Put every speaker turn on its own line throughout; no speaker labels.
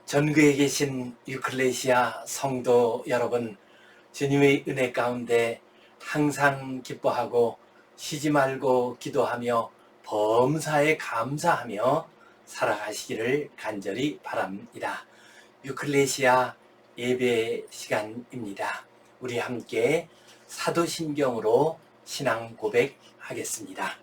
전국에 계신 유클레시아 성도 여러분, 주님의 은혜 가운데 항상 기뻐하고 쉬지 말고 기도하며 범사에 감사하며 살아가시기를 간절히 바랍니다. 유클레시아 예배 시간입니다. 우리 함께 사도신경으로 신앙 고백하겠습니다.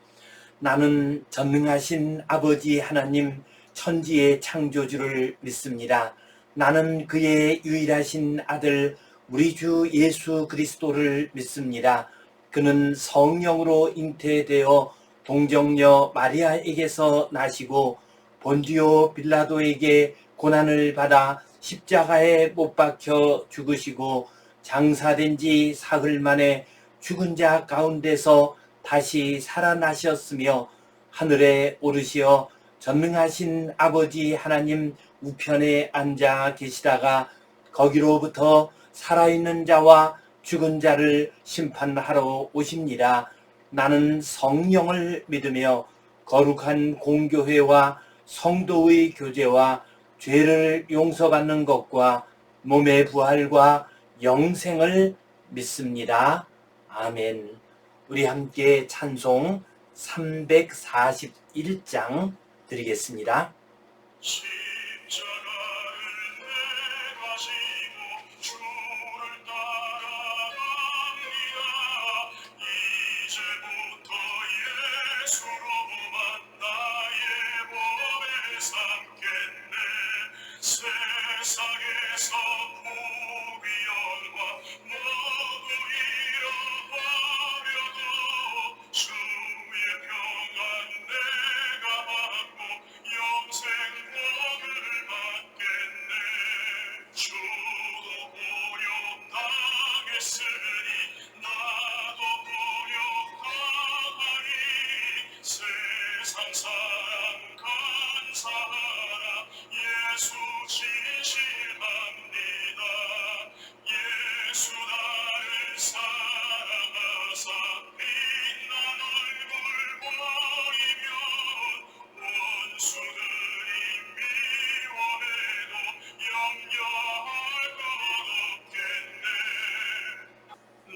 나는 전능하신 아버지 하나님 천지의 창조주를 믿습니다. 나는 그의 유일하신 아들 우리 주 예수 그리스도를 믿습니다. 그는 성령으로 잉태되어 동정녀 마리아에게서 나시고 본디오 빌라도에게 고난을 받아 십자가에 못 박혀 죽으시고 장사된 지 사흘 만에 죽은 자 가운데서 다시 살아나셨으며 하늘에 오르시어 전능하신 아버지 하나님 우편에 앉아 계시다가 거기로부터 살아있는 자와 죽은 자를 심판하러 오십니다. 나는 성령을 믿으며 거룩한 공교회와 성도의 교제와 죄를 용서받는 것과 몸의 부활과 영생을 믿습니다. 아멘. 우리 함께 찬송 341장 드리겠습니다.
십자가를 내가 지고 주를 따라갑니다. 이제부터 예수로만 나의 몸에 삼겠네. 세상에서 부귀영화 모두 잃어버려도 주의 평안 내가 받고 영생 복을 받겠네. 주도 고욕당했으니 나도 고욕하리. 세상 사랑 감사하라. 예수 진실합니다. 예수 나를 사랑하사 빛난 얼굴 보이면 원수들이 미워해도 염려할 것 없겠네.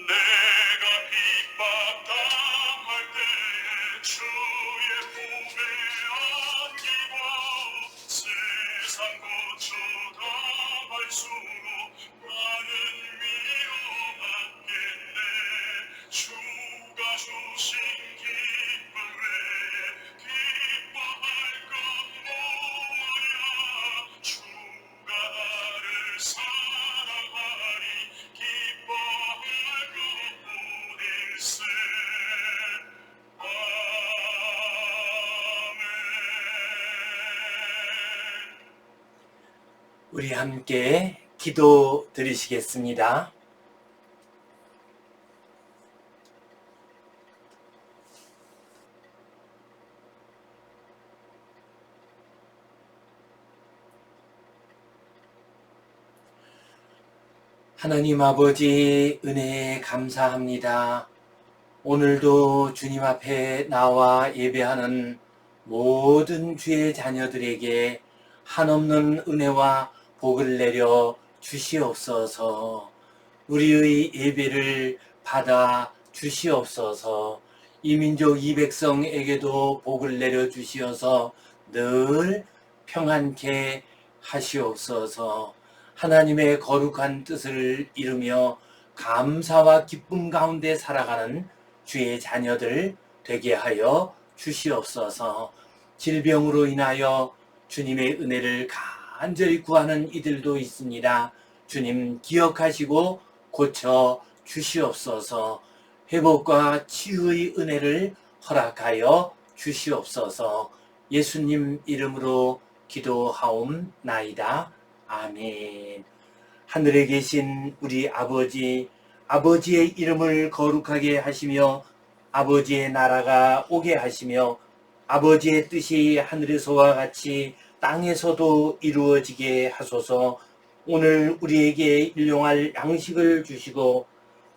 내가 핍박당할 때에 주의 품에 안기고 세상 고쳐 당할수록 나는 미워받겠네. 주가 주신 기쁨 외에 기뻐할 것 무엇이야. 주가 나를 사랑하니 기뻐할 것뿐일세. 아멘.
우리 함께 기도 드리시겠습니다. 하나님 아버지 은혜에 감사합니다. 오늘도 주님 앞에 나와 예배하는 모든 주의 자녀들에게 한없는 은혜와 복을 내려 주시옵소서. 우리의 예배를 받아 주시옵소서. 이 민족 이 백성에게도 복을 내려 주시어서 늘 평안케 하시옵소서. 하나님의 거룩한 뜻을 이루며 감사와 기쁨 가운데 살아가는 주의 자녀들 되게 하여 주시옵소서. 질병으로 인하여 주님의 은혜를 간절히 구하는 이들도 있습니다. 주님 기억하시고 고쳐 주시옵소서. 회복과 치유의 은혜를 허락하여 주시옵소서. 예수님 이름으로 기도하옵나이다. 아멘. 하늘에 계신 우리 아버지, 아버지의 이름을 거룩하게 하시며 아버지의 나라가 오게 하시며 아버지의 뜻이 하늘에서와 같이 땅에서도 이루어지게 하소서. 오늘 우리에게 일용할 양식을 주시고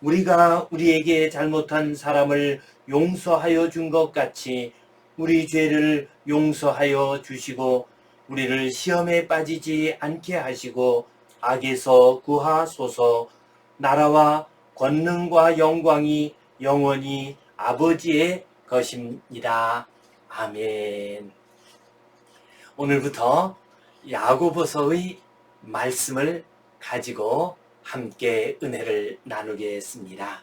우리가 우리에게 잘못한 사람을 용서하여 준 것 같이 우리 죄를 용서하여 주시고 우리를 시험에 빠지지 않게 하시고 악에서 구하소서. 나라와 권능과 영광이 영원히 아버지의 것입니다. 아멘. 오늘부터 야고보서의 말씀을 가지고 함께 은혜를 나누겠습니다.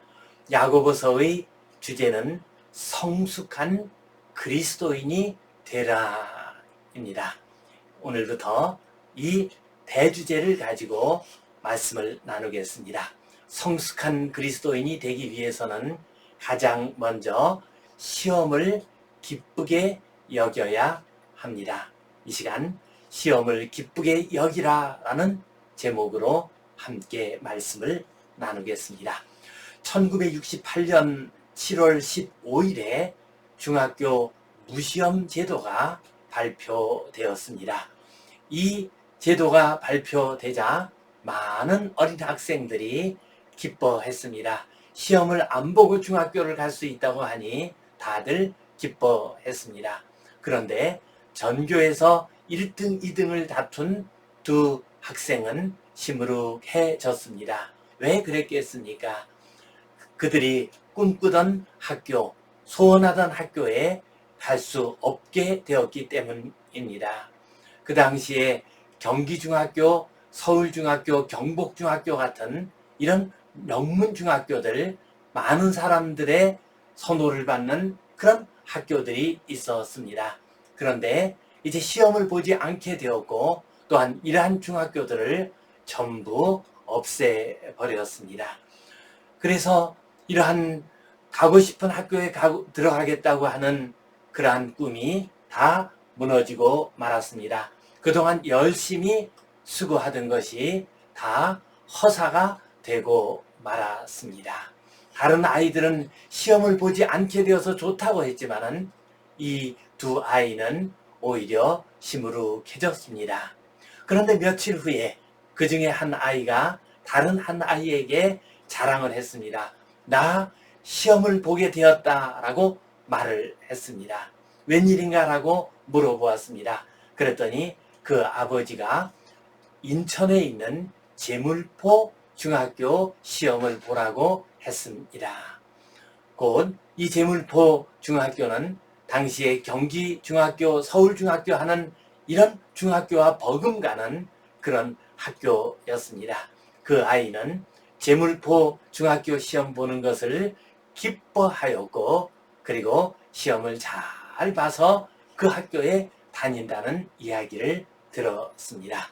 야고보서의 주제는 성숙한 그리스도인이 되라입니다. 오늘부터 이 대주제를 가지고 말씀을 나누겠습니다. 성숙한 그리스도인이 되기 위해서는 가장 먼저 시험을 기쁘게 여겨야 합니다. 이 시간 시험을 기쁘게 여기라라는 제목으로 함께 말씀을 나누겠습니다. 1968년 7월 15일에 중학교 무시험 제도가 발표되었습니다. 이 제도가 발표되자 많은 어린 학생들이 기뻐했습니다. 시험을 안 보고 중학교를 갈 수 있다고 하니 다들 기뻐했습니다. 그런데 전교에서 1등, 2등을 다툰 두 학생은 시무룩해졌습니다. 왜 그랬겠습니까? 그들이 꿈꾸던 학교, 소원하던 학교에 갈 수 없게 되었기 때문입니다. 그 당시에 경기중학교, 서울중학교, 경복중학교 같은 이런 명문중학교들, 많은 사람들의 선호를 받는 그런 학교들이 있었습니다. 그런데 이제 시험을 보지 않게 되었고 또한 이러한 중학교들을 전부 없애버렸습니다. 그래서 이러한 가고 싶은 학교에 들어가겠다고 하는 그러한 꿈이 다 무너지고 말았습니다. 그동안 열심히 수고하던 것이 다 허사가 되고 말았습니다. 다른 아이들은 시험을 보지 않게 되어서 좋다고 했지만은 이 두 아이는 오히려 시무룩해졌습니다. 그런데 며칠 후에 그 중에 한 아이가 다른 한 아이에게 자랑을 했습니다. 나 시험을 보게 되었다라고 말을 했습니다. 웬일인가라고 물어보았습니다. 그랬더니 그 아버지가 인천에 있는 제물포 중학교 시험을 보라고 했습니다. 곧 이 제물포 중학교는 당시에 경기중학교, 서울중학교 하는 이런 중학교와 버금가는 그런 학교였습니다. 그 아이는 제물포 중학교 시험 보는 것을 기뻐하였고 그리고 시험을 잘 봐서 그 학교에 다닌다는 이야기를 들었습니다.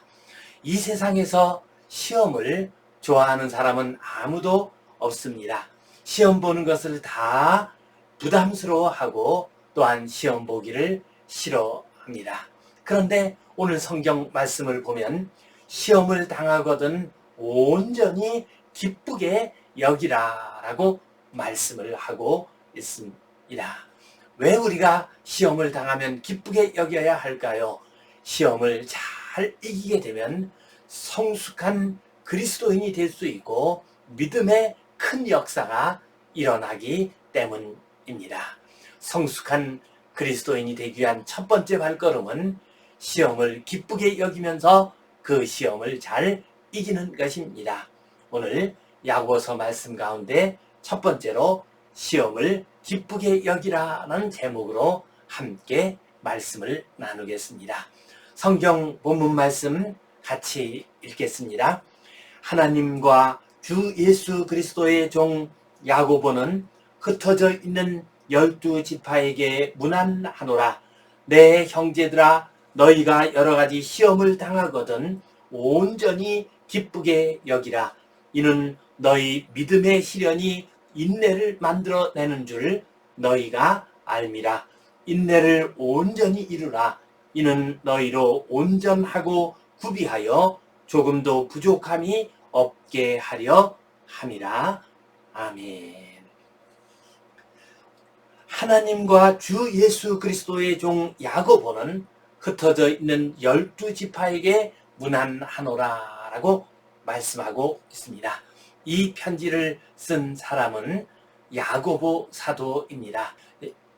이 세상에서 시험을 좋아하는 사람은 아무도 없습니다. 시험 보는 것을 다 부담스러워하고 또한 시험 보기를 싫어합니다. 그런데 오늘 성경 말씀을 보면 시험을 당하거든 온전히 기쁘게 여기라라고 말씀을 하고 있습니다. 왜 우리가 시험을 당하면 기쁘게 여겨야 할까요? 시험을 잘 이기게 되면 성숙한 그리스도인이 될 수 있고 믿음의 큰 역사가 일어나기 때문입니다. 성숙한 그리스도인이 되기 위한 첫 번째 발걸음은 시험을 기쁘게 여기면서 그 시험을 잘 이기는 것입니다. 오늘 야고보서 말씀 가운데 첫 번째로 시험을 기쁘게 여기라는 제목으로 함께 말씀을 나누겠습니다. 성경 본문 말씀 같이 읽겠습니다. 하나님과 주 예수 그리스도의 종 야고보는 흩어져 있는 12지파에게 문안하노라. 내 형제들아, 너희가 여러 가지 시험을 당하거든 온전히 기쁘게 여기라. 이는 너희 믿음의 시련이 인내를 만들어내는 줄 너희가 알미라. 인내를 온전히 이루라. 이는 너희로 온전하고 구비하여 조금도 부족함이 없게 하려 함이라. 아멘. 하나님과 주 예수 그리스도의 종 야고보는 흩어져 있는 12지파에게 문안하노라 라고 말씀하고 있습니다. 이 편지를 쓴 사람은 야고보 사도입니다.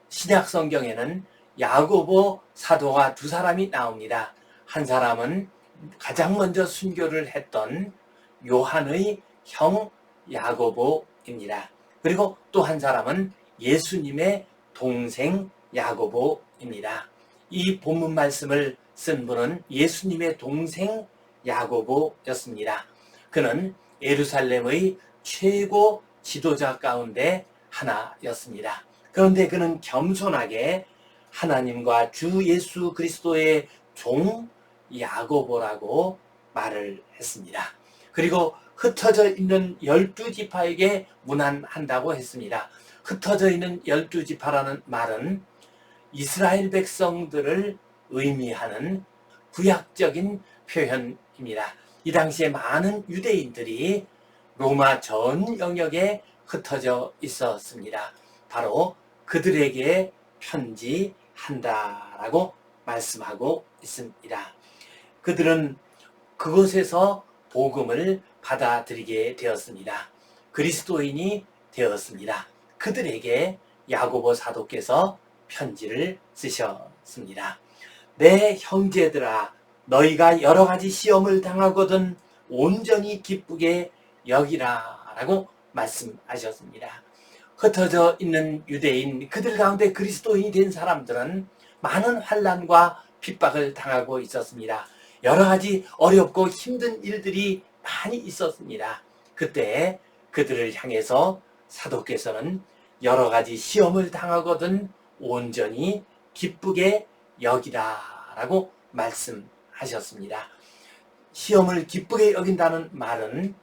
신약 성경에는 야고보 사도가 두 사람이 나옵니다. 한 사람은 가장 먼저 순교를 했던 요한의 형 야고보입니다. 그리고 또 한 사람은 예수님의 동생 야고보입니다. 이 본문 말씀을 쓴 분은 예수님의 동생 야고보였습니다. 그는 예루살렘의 최고 지도자 가운데 하나였습니다. 그런데 그는 겸손하게 하나님과 주 예수 그리스도의 종 야고보라고 말을 했습니다. 그리고 흩어져 있는 12지파에게 문안한다고 했습니다. 흩어져 있는 12지파라는 말은 이스라엘 백성들을 의미하는 구약적인 표현입니다. 이 당시에 많은 유대인들이 로마 전 영역에 흩어져 있었습니다. 바로 그들에게 편지한다라고 말씀하고 있습니다. 그들은 그곳에서 복음을 받아들이게 되었습니다. 그리스도인이 되었습니다. 그들에게 야고보 사도께서 편지를 쓰셨습니다. 내 형제들아, 너희가 여러 가지 시험을 당하거든 온전히 기쁘게 여기라 라고 말씀하셨습니다. 흩어져 있는 유대인, 그들 가운데 그리스도인이 된 사람들은 많은 환난과 핍박을 당하고 있었습니다. 여러 가지 어렵고 힘든 일들이 많이 있었습니다. 그때 그들을 향해서 사도께서는 여러 가지 시험을 당하거든 온전히 기쁘게 여기라 라고 말씀하셨습니다. 시험을 기쁘게 여긴다는 말은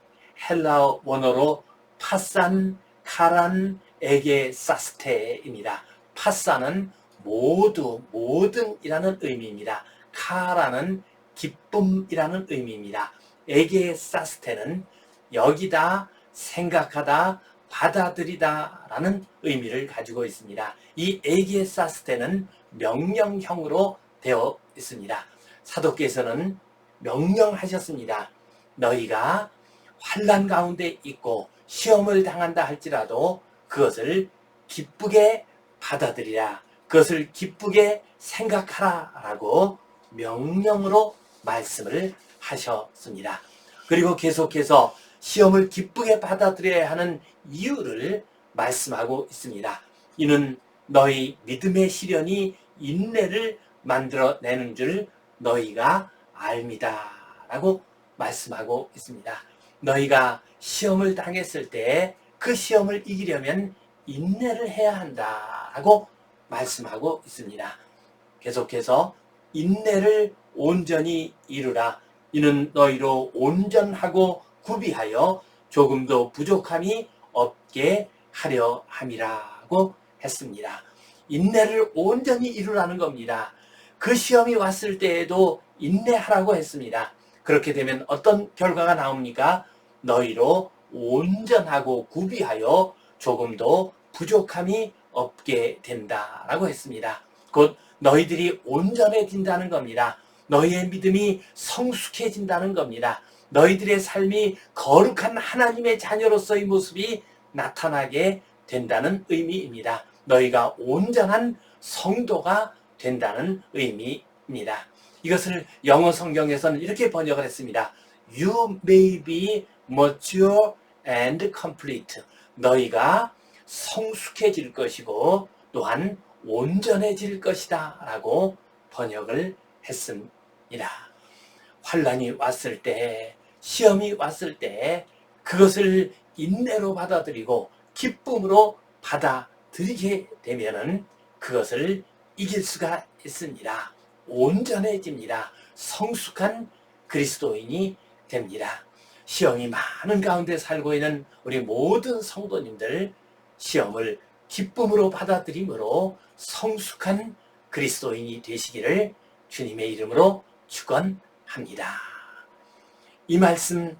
헬라어 원어로 파산, 카란, 에게, 사스테입니다. 파산은 모두, 모든이라는 의미입니다. 카라는 기쁨이라는 의미입니다. 에게, 사스테는 여기다, 생각하다, 받아들이다 라는 의미를 가지고 있습니다. 이 에게, 사스테는 명령형으로 되어 있습니다. 사도께서는 명령하셨습니다. 너희가 환난 가운데 있고 시험을 당한다 할지라도 그것을 기쁘게 받아들이라, 그것을 기쁘게 생각하라 라고 명령으로 말씀을 하셨습니다. 그리고 계속해서 시험을 기쁘게 받아들여야 하는 이유를 말씀하고 있습니다. 이는 너희 믿음의 시련이 인내를 만들어내는 줄 너희가 알미다 라고 말씀하고 있습니다. 너희가 시험을 당했을 때 그 시험을 이기려면 인내를 해야 한다 라고 말씀하고 있습니다. 계속해서 인내를 온전히 이루라. 이는 너희로 온전하고 구비하여 조금도 부족함이 없게 하려 함이라고 했습니다. 인내를 온전히 이루라는 겁니다. 그 시험이 왔을 때에도 인내하라고 했습니다. 그렇게 되면 어떤 결과가 나옵니까? 너희로 온전하고 구비하여 조금도 부족함이 없게 된다라고 했습니다. 곧 너희들이 온전해진다는 겁니다. 너희의 믿음이 성숙해진다는 겁니다. 너희들의 삶이 거룩한 하나님의 자녀로서의 모습이 나타나게 된다는 의미입니다. 너희가 온전한 성도가 된다는 의미입니다. 이것을 영어 성경에서는 이렇게 번역을 했습니다. You may be mature and complete. 너희가 성숙해질 것이고 또한 온전해질 것이다 라고 번역을 했습니다. 환난이 왔을 때, 시험이 왔을 때 그것을 인내로 받아들이고 기쁨으로 받아들이게 되면은 그것을 이길 수가 있습니다. 온전해집니다. 성숙한 그리스도인이 됩니다. 시험이 많은 가운데 살고 있는 우리 모든 성도님들, 시험을 기쁨으로 받아들임으로 성숙한 그리스도인이 되시기를 주님의 이름으로 축원합니다. 이 말씀이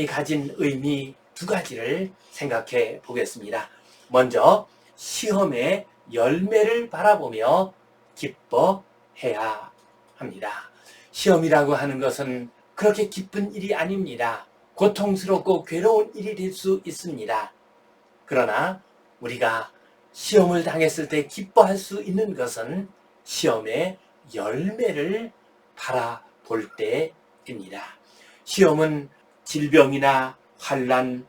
가진 의미 두 가지를 생각해 보겠습니다. 먼저 시험의 열매를 바라보며 기뻐해야 합니다. 시험이라고 하는 것은 그렇게 기쁜 일이 아닙니다. 고통스럽고 괴로운 일이 될 수 있습니다. 그러나 우리가 시험을 당했을 때 기뻐할 수 있는 것은 시험의 열매를 볼 때입니다. 시험은 질병이나 환난,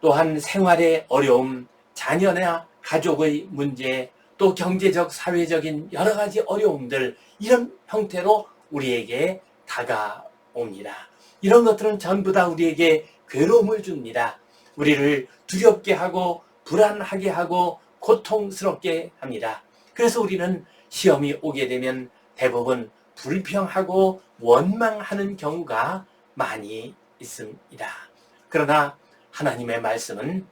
또한 생활의 어려움, 자녀나 가족의 문제, 또 경제적, 사회적인 여러 가지 어려움들, 이런 형태로 우리에게 다가옵니다. 이런 것들은 전부 다 우리에게 괴로움을 줍니다. 우리를 두렵게 하고 불안하게 하고 고통스럽게 합니다. 그래서 우리는 시험이 오게 되면 대부분 불평하고 원망하는 경우가 많이 있습니다. 그러나 하나님의 말씀은,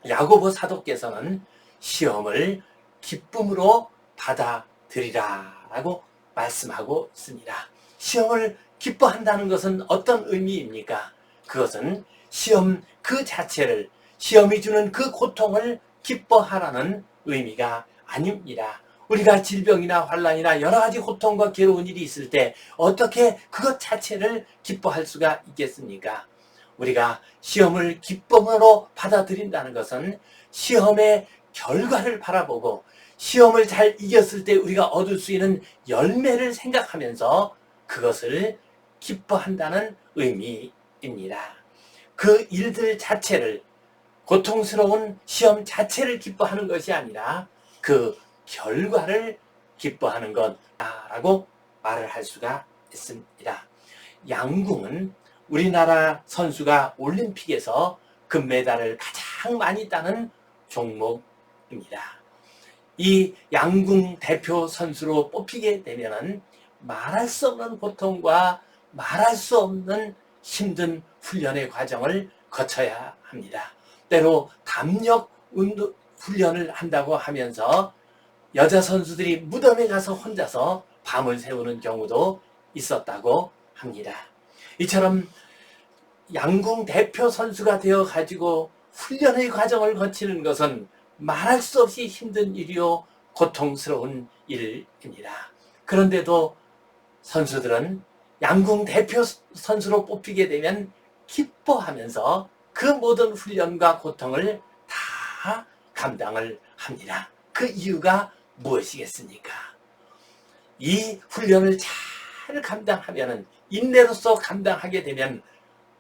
야고보 사도께서는 시험을 기쁨으로 받아들이라 라고 말씀하고 있습니다. 시험을 기뻐한다는 것은 어떤 의미입니까? 그것은 시험 그 자체를, 시험이 주는 그 고통을 기뻐하라는 의미가 아닙니다. 우리가 질병이나 환난이나 여러 가지 고통과 괴로운 일이 있을 때 어떻게 그것 자체를 기뻐할 수가 있겠습니까? 우리가 시험을 기쁨으로 받아들인다는 것은 시험의 결과를 바라보고 시험을 잘 이겼을 때 우리가 얻을 수 있는 열매를 생각하면서 그것을 기뻐한다는 의미입니다. 그 일들 자체를, 고통스러운 시험 자체를 기뻐하는 것이 아니라 그 결과를 기뻐하는 것이라고 말을 할 수가 있습니다. 양궁은 우리나라 선수가 올림픽에서 금메달을 가장 많이 따는 종목입니다. 이 양궁 대표 선수로 뽑히게 되면 말할 수 없는 고통과 말할 수 없는 힘든 훈련의 과정을 거쳐야 합니다. 때로 담력 운동 훈련을 한다고 하면서 여자 선수들이 무덤에 가서 혼자서 밤을 새우는 경우도 있었다고 합니다. 이처럼 양궁 대표 선수가 되어 가지고 훈련의 과정을 거치는 것은 말할 수 없이 힘든 일이요 고통스러운 일입니다. 그런데도 선수들은 양궁 대표 선수로 뽑히게 되면 기뻐하면서 그 모든 훈련과 고통을 다 감당을 합니다. 그 이유가 무엇이겠습니까? 이 훈련을 잘 감당하면, 인내로서 감당하게 되면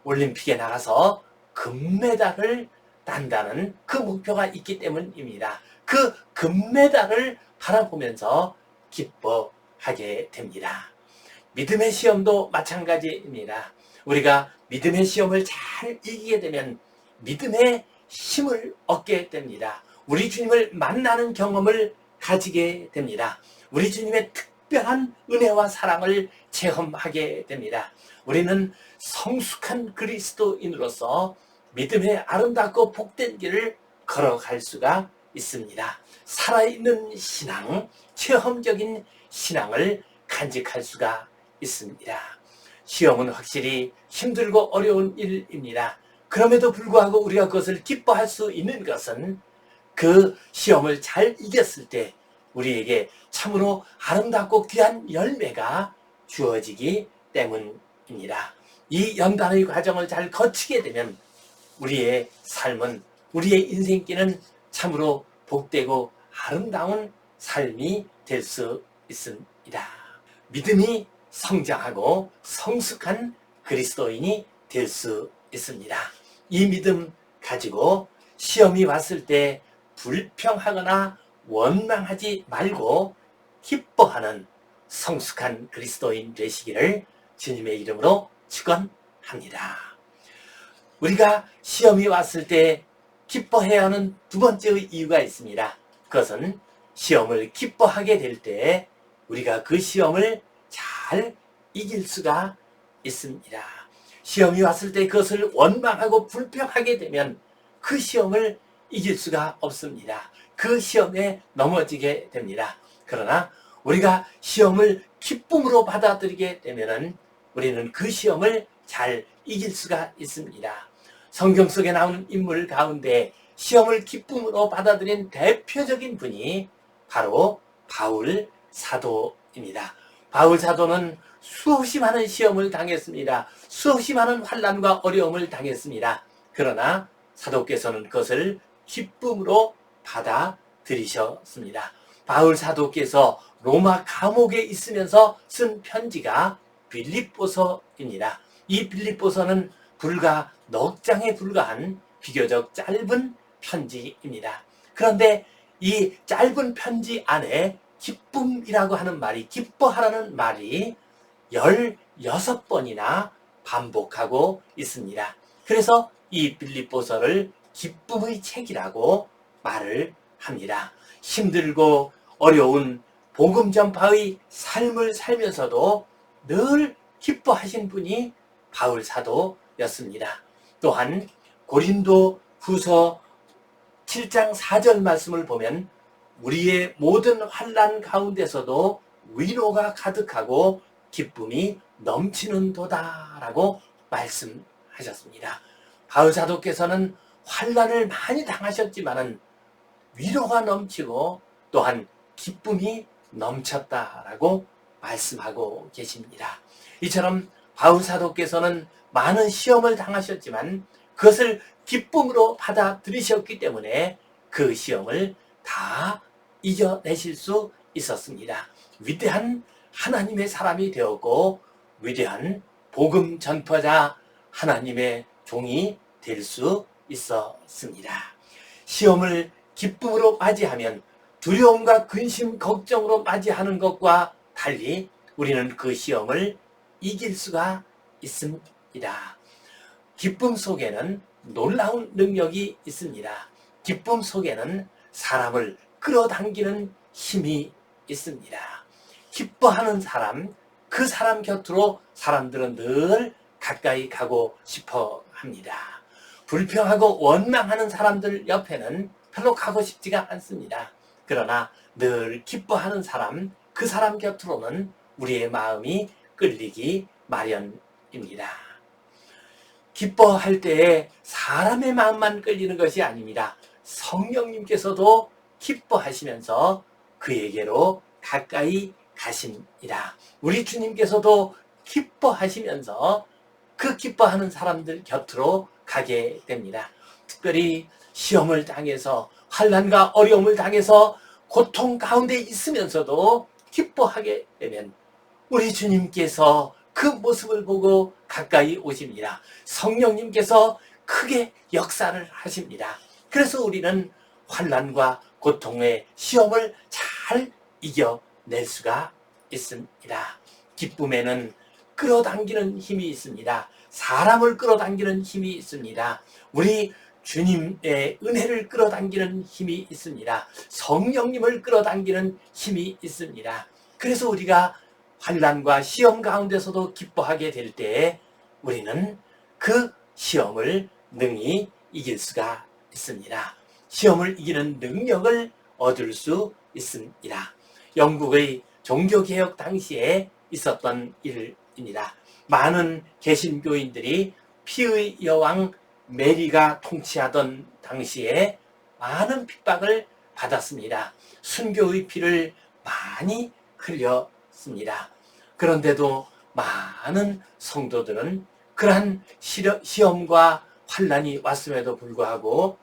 올림픽에 나가서 금메달을 딴다는 그 목표가 있기 때문입니다. 그 금메달을 바라보면서 기뻐하게 됩니다. 믿음의 시험도 마찬가지입니다. 우리가 믿음의 시험을 잘 이기게 되면 믿음의 힘을 얻게 됩니다. 우리 주님을 만나는 경험을 가지게 됩니다. 우리 주님의 특별한 은혜와 사랑을 체험하게 됩니다. 우리는 성숙한 그리스도인으로서 믿음의 아름답고 복된 길을 걸어갈 수가 있습니다. 살아있는 신앙, 체험적인 신앙을 간직할 수가 있습니다. 시험은 확실히 힘들고 어려운 일입니다. 그럼에도 불구하고 우리가 그것을 기뻐할 수 있는 것은 그 시험을 잘 이겼을 때 우리에게 참으로 아름답고 귀한 열매가 주어지기 때문입니다. 이 연단의 과정을 잘 거치게 되면 우리의 삶은, 우리의 인생길은 참으로 복되고 아름다운 삶이 될 수 있습니다. 믿음이 성장하고 성숙한 그리스도인이 될 수 있습니다. 이 믿음 가지고 시험이 왔을 때 불평하거나 원망하지 말고 기뻐하는 성숙한 그리스도인 되시기를 주님의 이름으로 축원합니다. 우리가 시험이 왔을 때 기뻐해야 하는 두 번째의 이유가 있습니다. 그것은 시험을 기뻐하게 될 때 우리가 그 시험을 잘 이길 수가 있습니다. 시험이 왔을 때 그것을 원망하고 불평하게 되면 그 시험을 이길 수가 없습니다. 그 시험에 넘어지게 됩니다. 그러나 우리가 시험을 기쁨으로 받아들이게 되면 우리는 그 시험을 잘 이길 수가 있습니다. 성경 속에 나오는 인물 가운데 시험을 기쁨으로 받아들인 대표적인 분이 바로 바울 사도입니다. 바울 사도는 수없이 많은 시험을 당했습니다. 수없이 많은 환난과 어려움을 당했습니다. 그러나 사도께서는 그것을 기쁨으로 받아들이셨습니다. 바울 사도께서 로마 감옥에 있으면서 쓴 편지가 빌립보서입니다. 이 빌립보서는 불과 넉 장에 불과한 비교적 짧은 편지입니다. 그런데 이 짧은 편지 안에 기쁨이라고 하는 말이, 기뻐하라는 말이 16번이나 반복하고 있습니다. 그래서 이 빌립보서를 기쁨의 책이라고 말을 합니다. 힘들고 어려운 복음 전파의 삶을 살면서도 늘 기뻐하신 분이 바울 사도였습니다. 또한 고린도 후서 7장 4절 말씀을 보면 우리의 모든 환난 가운데서도 위로가 가득하고 기쁨이 넘치는도다라고 말씀하셨습니다. 바울 사도께서는 환난을 많이 당하셨지만은 위로가 넘치고 또한 기쁨이 넘쳤다라고 말씀하고 계십니다. 이처럼 바울 사도께서는 많은 시험을 당하셨지만 그것을 기쁨으로 받아들이셨기 때문에 그 시험을 다 이겨내실 수 있었습니다. 위대한 하나님의 사람이 되었고 위대한 복음 전파자 하나님의 종이 될 수 있었습니다. 시험을 기쁨으로 맞이하면 두려움과 근심, 걱정으로 맞이하는 것과 달리 우리는 그 시험을 이길 수가 있습니다. 기쁨 속에는 놀라운 능력이 있습니다. 기쁨 속에는 사람을 끌어당기는 힘이 있습니다. 기뻐하는 사람, 그 사람 곁으로 사람들은 늘 가까이 가고 싶어 합니다. 불평하고 원망하는 사람들 옆에는 별로 가고 싶지가 않습니다. 그러나 늘 기뻐하는 사람, 그 사람 곁으로는 우리의 마음이 끌리기 마련입니다. 기뻐할 때에 사람의 마음만 끌리는 것이 아닙니다. 성령님께서도 기뻐하시면서 그에게로 가까이 가십니다. 우리 주님께서도 기뻐하시면서 그 기뻐하는 사람들 곁으로 가게 됩니다. 특별히 시험을 당해서 환난과 어려움을 당해서 고통 가운데 있으면서도 기뻐하게 되면 우리 주님께서 그 모습을 보고 가까이 오십니다. 성령님께서 크게 역사를 하십니다. 그래서 우리는 환난과 고통의 시험을 잘 이겨낼 수가 있습니다. 기쁨에는 끌어당기는 힘이 있습니다. 사람을 끌어당기는 힘이 있습니다. 우리 주님의 은혜를 끌어당기는 힘이 있습니다. 성령님을 끌어당기는 힘이 있습니다. 그래서 우리가 환난과 시험 가운데서도 기뻐하게 될 때에 우리는 그 시험을 능히 이길 수가 있습니다. 시험을 이기는 능력을 얻을 수 있습니다. 영국의 종교개혁 당시에 있었던 일입니다. 많은 개신교인들이 피의 여왕 메리가 통치하던 당시에 많은 핍박을 받았습니다. 순교의 피를 많이 흘렸습니다. 그런데도 많은 성도들은 그러한 시험과 환난이 왔음에도 불구하고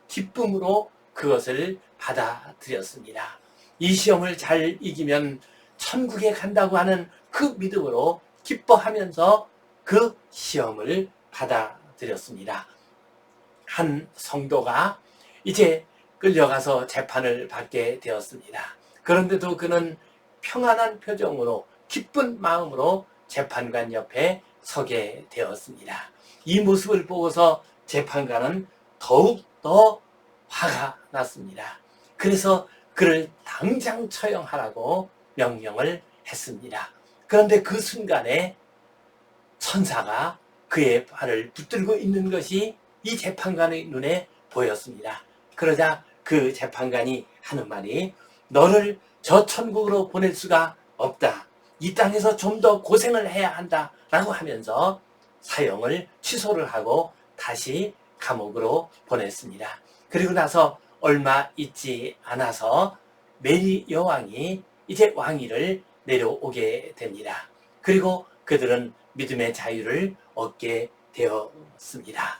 기쁨으로 그것을 받아들였습니다. 이 시험을 잘 이기면 천국에 간다고 하는 그 믿음으로 기뻐하면서 그 시험을 받아들였습니다. 한 성도가 이제 끌려가서 재판을 받게 되었습니다. 그런데도 그는 평안한 표정으로 기쁜 마음으로 재판관 옆에 서게 되었습니다. 이 모습을 보고서 재판관은 더욱 더 화가 났습니다. 그래서 그를 당장 처형하라고 명령을 했습니다. 그런데 그 순간에 천사가 그의 발을 붙들고 있는 것이 이 재판관의 눈에 보였습니다. 그러자 그 재판관이 하는 말이 너를 저 천국으로 보낼 수가 없다. 이 땅에서 좀 더 고생을 해야 한다. 라고 하면서 사형을 취소를 하고 다시 감옥으로 보냈습니다. 그리고 나서 얼마 있지 않아서 메리 여왕이 이제 왕위를 내려오게 됩니다. 그리고 그들은 믿음의 자유를 얻게 되었습니다.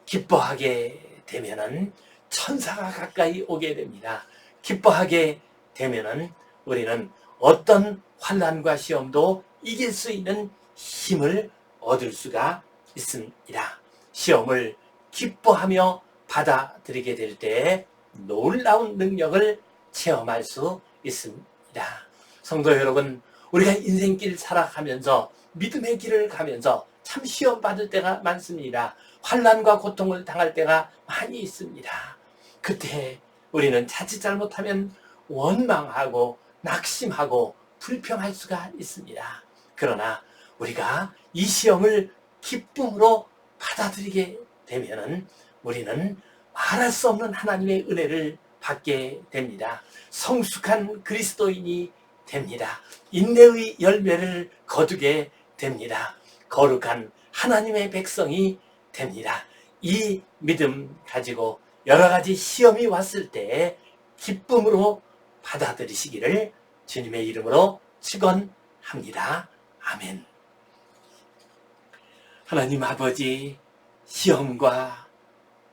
기뻐하게 되면은 천사가 가까이 오게 됩니다. 기뻐하게 되면은 우리는 어떤 환난과 시험도 이길 수 있는 힘을 얻을 수가 있습니다. 시험을 기뻐하며 받아들이게 될 때 놀라운 능력을 체험할 수 있습니다. 성도 여러분, 우리가 인생길 살아가면서 믿음의 길을 가면서 참 시험 받을 때가 많습니다. 환난과 고통을 당할 때가 많이 있습니다. 그때 우리는 자칫 잘못하면 원망하고 낙심하고 불평할 수가 있습니다. 그러나 우리가 이 시험을 기쁨으로 받아들이게 되면은 우리는 말할 수 없는 하나님의 은혜를 받게 됩니다. 성숙한 그리스도인이 됩니다. 인내의 열매를 거두게 됩니다. 거룩한 하나님의 백성이 됩니다. 이 믿음 가지고 여러 가지 시험이 왔을 때 기쁨으로 받아들이시기를 주님의 이름으로 축원합니다. 아멘. 하나님 아버지, 시험과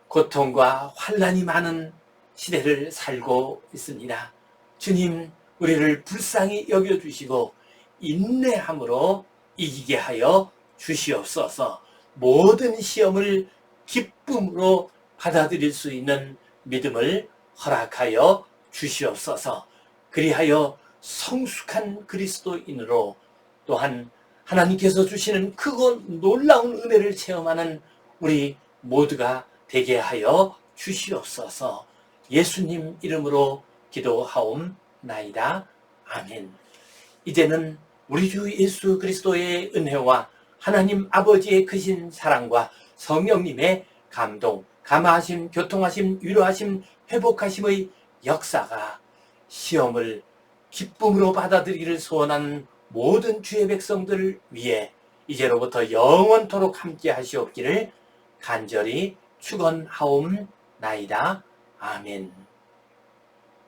고통과 환난이 많은 시대를 살고 있습니다. 주님, 우리를 불쌍히 여겨주시고 인내함으로 이기게 하여 주시옵소서. 모든 시험을 기쁨으로 받아들일 수 있는 믿음을 허락하여 주시옵소서. 그리하여 성숙한 그리스도인으로 또한 하나님께서 주시는 크고 놀라운 은혜를 체험하는 우리 모두가 되게 하여 주시옵소서. 예수님 이름으로 기도하옵나이다. 아멘. 이제는 우리 주 예수 그리스도의 은혜와 하나님 아버지의 크신 사랑과 성령님의 감동, 감화하심, 교통하심, 위로하심, 회복하심의 역사가 시험을 기쁨으로 받아들이기를 소원하는 모든 주의 백성들을 위해 이제로부터 영원토록 함께 하시옵기를 간절히 축원하옵나이다. 아멘.